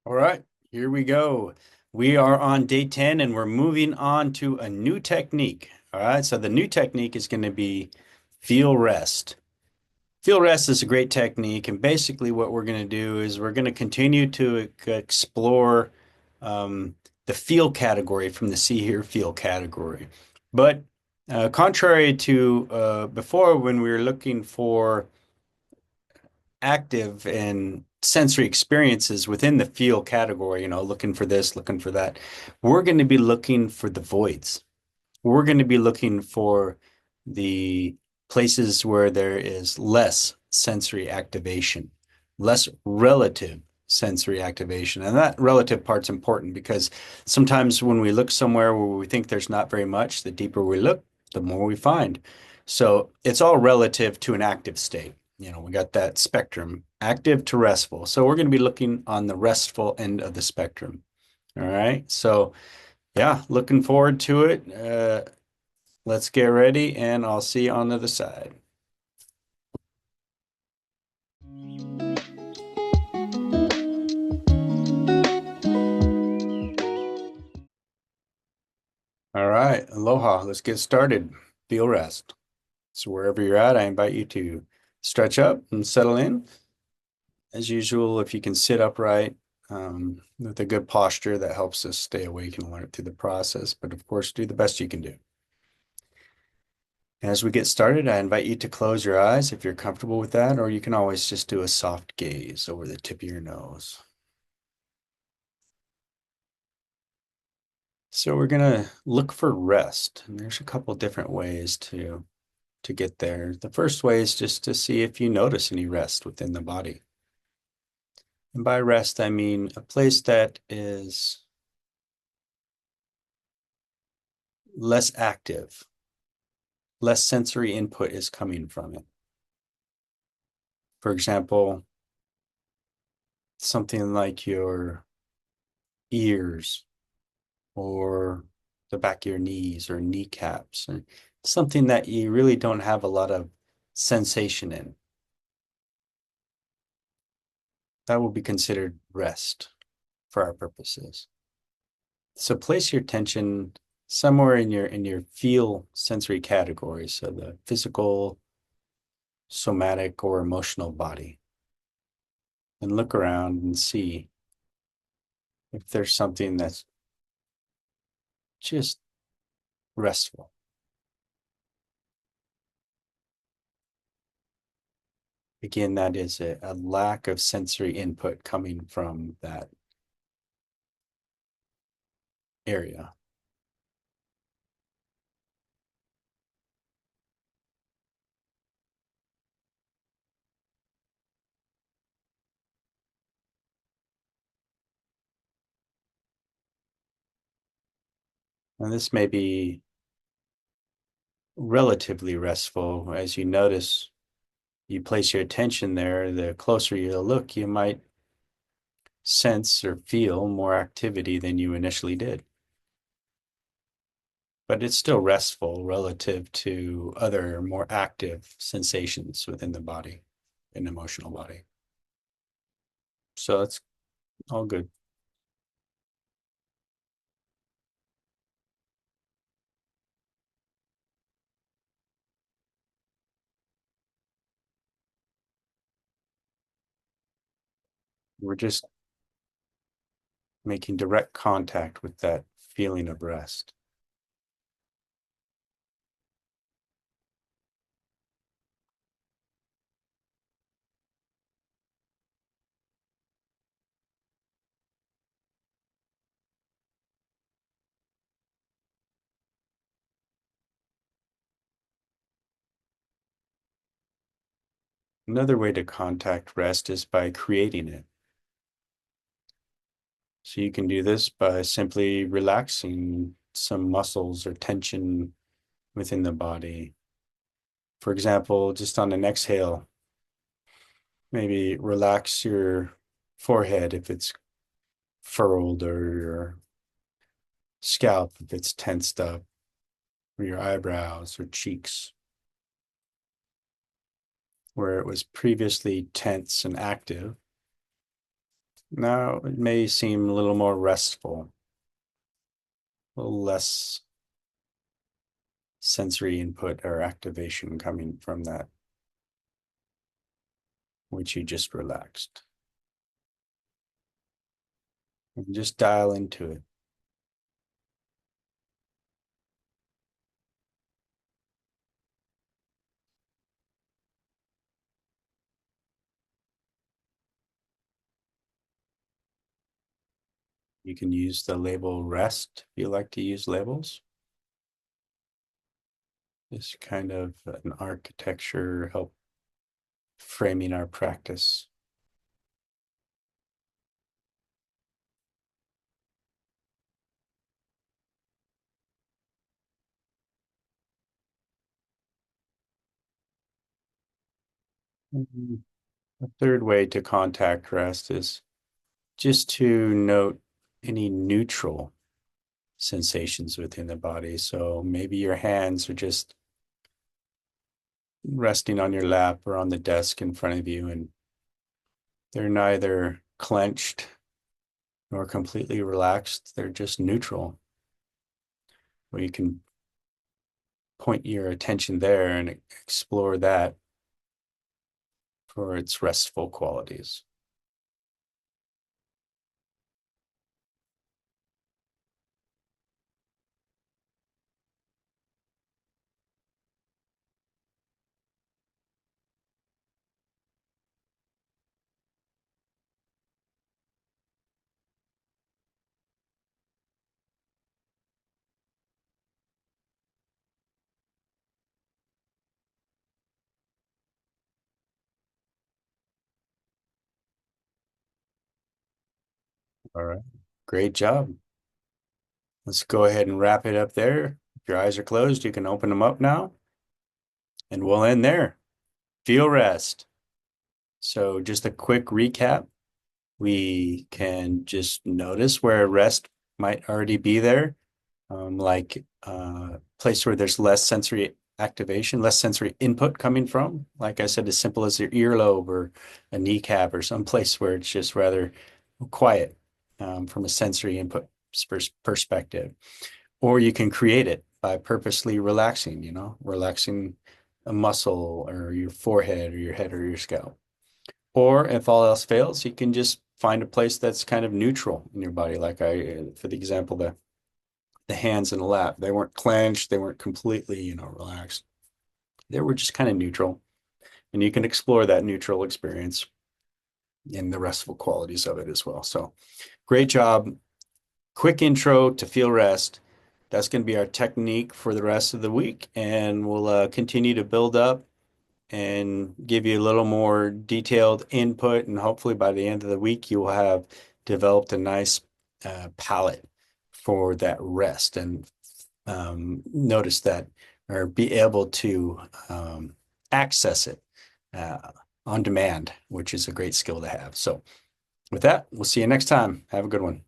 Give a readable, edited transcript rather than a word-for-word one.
All right, here we go. We are on day 10 and we're moving on to a new technique. All right, so the new technique is going to be feel rest. Feel rest is a great technique, and basically what we're going to do is we're going to continue to explore um, the feel category from the see, hear, feel category. But contrary to before, when we were looking for active and sensory experiences within the feel category, looking for this, looking for that, we're going to be looking for the voids. We're going to be looking for the places where there is less sensory activation, less relative sensory activation. And that relative part's important because sometimes when we look somewhere where we think there's not very much, the deeper we look, the more we find. So it's all relative to an active state. We got that spectrum, active to restful. So we're going to be looking on the restful end of the spectrum. All right. So yeah, looking forward to it. Let's get ready and I'll see you on the other side. All right, aloha. Let's get started. Feel rest. So wherever you're at, I invite you to stretch up and settle in. As usual, if you can sit upright with a good posture, that helps us stay awake and alert through the process. But of course, do the best you can do. As we get started, I invite you to close your eyes if you're comfortable with that, or you can always just do a soft gaze over the tip of your nose. So we're gonna look for rest, and there's a couple different ways to get there. The first way is just to see if you notice any rest within the body. And by rest, I mean a place that is less active, less sensory input is coming from it. For example, something like your ears or the back of your knees or kneecaps, or something that you really don't have a lot of sensation in. That will be considered rest for our purposes. So place your attention somewhere in your feel sensory category, so the physical, somatic, or emotional body, and look around and see if there's something that's just restful. Again, that is a lack of sensory input coming from that area. And this may be relatively restful. As you notice, you place your attention there, the closer you look, you might sense or feel more activity than you initially did. But it's still restful relative to other more active sensations within the body and emotional body. So it's all good. We're just making direct contact with that feeling of rest. Another way to contact rest is by creating it. So you can do this by simply relaxing some muscles or tension within the body. For example, just on an exhale, maybe relax your forehead if it's furrowed, or your scalp if it's tensed up, or your eyebrows or cheeks where it was previously tense and active. Now it may seem a little more restful, a little less sensory input or activation coming from that, which you just relaxed. And just dial into it. You can use the label rest if you like to use labels. It's kind of an architecture help framing our practice. A third way to contact rest is just to note any neutral sensations within the body. So maybe your hands are just resting on your lap or on the desk in front of you, and they're neither clenched nor completely relaxed. They're just neutral. Where you can point your attention there and explore that for its restful qualities. All right. Great job. Let's go ahead and wrap it up there. If your eyes are closed, you can open them up now, and we'll end there. Feel rest. So just a quick recap. We can just notice where rest might already be there, like a place where there's less sensory activation, less sensory input coming from. Like I said, as simple as your earlobe or a kneecap or some place where it's just rather quiet from a sensory input perspective. Or you can create it by purposely relaxing, relaxing a muscle or your forehead or your head or your scalp. Or if all else fails, you can just find a place that's kind of neutral in your body. Like for the example, the hands in the lap, they weren't clenched, they weren't completely, relaxed. They were just kind of neutral. And you can explore that neutral experience and the restful qualities of it as well. So great job. Quick intro to feel rest. That's going to be our technique for the rest of the week. And we'll continue to build up and give you a little more detailed input. And hopefully by the end of the week, you will have developed a nice palette for that rest and notice that or be able to access it uh, on demand, which is a great skill to have. So with that, we'll see you next time. Have a good one.